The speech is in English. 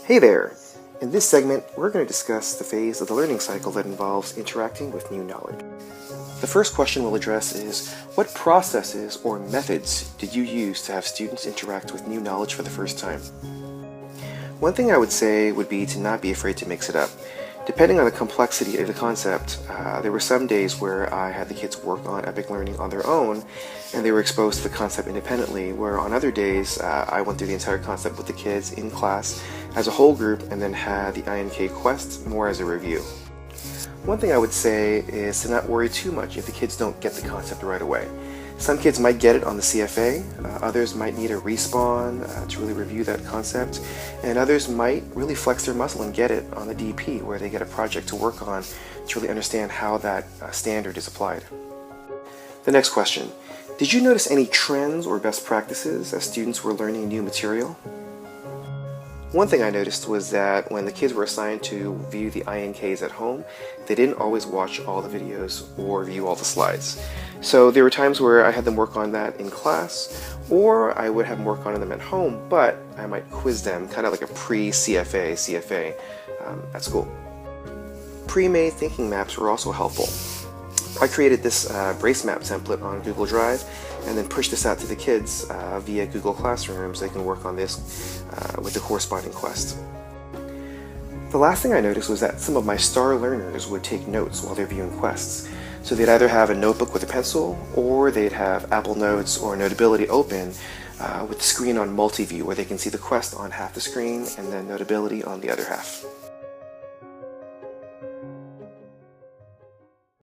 Hey there! In this segment, we're going to discuss the phase of the learning cycle that involves interacting with new knowledge. The first question we'll address is, what processes or methods did you use to have students interact with new knowledge for the first time? One thing I would say would be to not be afraid to mix it up. Depending on the complexity of the concept, there were some days where I had the kids work on epic learning on their own, and they were exposed to the concept independently, where on other days, I went through the entire concept with the kids in class as a whole group, and then had the INK quest more as a review. One thing I would say is to not worry too much if the kids don't get the concept right away. Some kids might get it on the CFA, others might need a respawn to really review that concept, and others might really flex their muscle and get it on the DP, where they get a project to work on to really understand how that standard is applied. The next question, did you notice any trends or best practices as students were learning new material? One thing I noticed was that when the kids were assigned to view the INKs at home, they didn't always watch all the videos or view all the slides. So there were times where I had them work on that in class, or I would have them work on them at home, but I might quiz them, kind of like a CFA at school. Pre-made thinking maps were also helpful. I created this brace map template on Google Drive and then pushed this out to the kids via Google Classroom so they can work on this with the corresponding quest. The last thing I noticed was that some of my star learners would take notes while they're viewing quests. So they'd either have a notebook with a pencil, or they'd have Apple Notes or Notability open with the screen on multi-view, where they can see the quest on half the screen and then Notability on the other half.